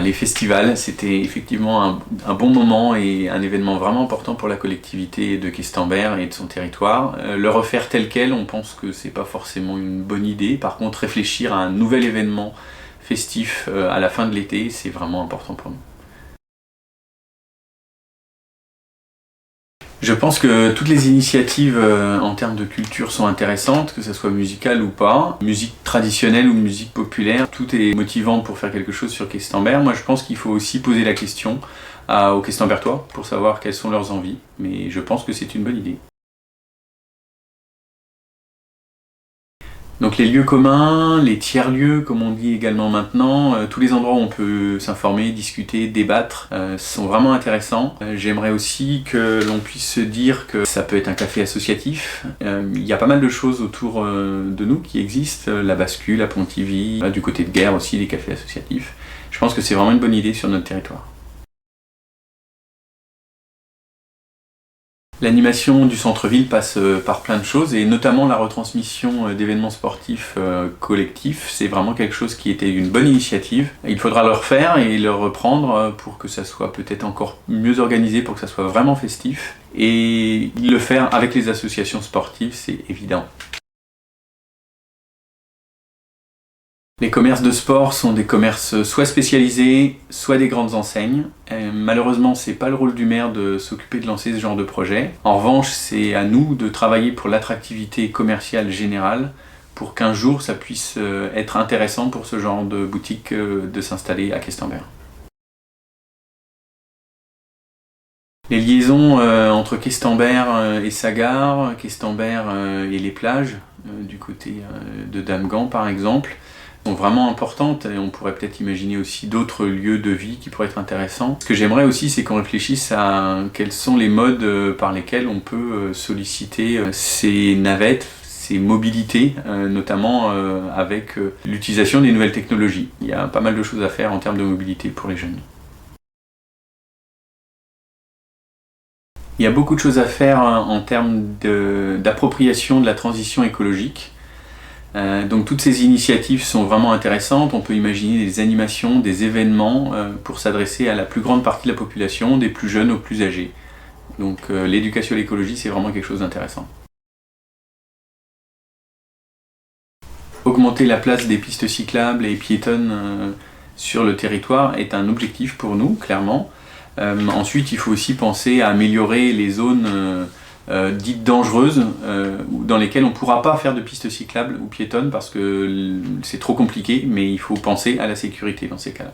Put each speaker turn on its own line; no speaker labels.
Les festivals, c'était effectivement un bon moment et un événement vraiment important pour la collectivité de Questembert et de son territoire. Le refaire tel quel, on pense que c'est pas forcément une bonne idée. Par contre, réfléchir à un nouvel événement festif à la fin de l'été, c'est vraiment important pour nous. Je pense que toutes les initiatives en termes de culture sont intéressantes, que ce soit musicale ou pas, musique traditionnelle ou musique populaire, tout est motivant pour faire quelque chose sur Questembert. Moi je pense qu'il faut aussi poser la question aux Questembertois pour savoir quelles sont leurs envies, mais je pense que c'est une bonne idée. Donc les lieux communs, les tiers-lieux, comme on dit également maintenant, tous les endroits où on peut s'informer, discuter, débattre, sont vraiment intéressants. J'aimerais aussi que l'on puisse se dire que ça peut être un café associatif. Il y a pas mal de choses autour de nous qui existent, la Bascule, la Pontivy, du côté de Guerre aussi, les cafés associatifs. Je pense que c'est vraiment une bonne idée sur notre territoire. L'animation du centre-ville passe par plein de choses et notamment la retransmission d'événements sportifs collectifs. C'est vraiment quelque chose qui était une bonne initiative. Il faudra le refaire et le reprendre pour que ça soit peut-être encore mieux organisé, pour que ça soit vraiment festif. Et le faire avec les associations sportives, c'est évident. Les commerces de sport sont des commerces soit spécialisés, soit des grandes enseignes. Malheureusement, c'est pas le rôle du maire de s'occuper de lancer ce genre de projet. En revanche, c'est à nous de travailler pour l'attractivité commerciale générale, pour qu'un jour ça puisse être intéressant pour ce genre de boutique de s'installer à Questembert. Les liaisons entre Questembert et sa gare, Questembert et les plages, du côté de Damgand par exemple, sont vraiment importantes et on pourrait peut-être imaginer aussi d'autres lieux de vie qui pourraient être intéressants. Ce que j'aimerais aussi, c'est qu'on réfléchisse à quels sont les modes par lesquels on peut solliciter ces navettes, ces mobilités, notamment avec l'utilisation des nouvelles technologies. Il y a pas mal de choses à faire en termes de mobilité pour les jeunes. Il y a beaucoup de choses à faire en termes d'appropriation de la transition écologique. Donc toutes ces initiatives sont vraiment intéressantes. On peut imaginer des animations, des événements pour s'adresser à la plus grande partie de la population, des plus jeunes aux plus âgés. Donc l'éducation à l'écologie, c'est vraiment quelque chose d'intéressant. Augmenter la place des pistes cyclables et piétonnes sur le territoire est un objectif pour nous, clairement. Ensuite, il faut aussi penser à améliorer les zones dites dangereuses, dans lesquelles on ne pourra pas faire de pistes cyclables ou piétonnes parce que c'est trop compliqué, mais il faut penser à la sécurité dans ces cas-là.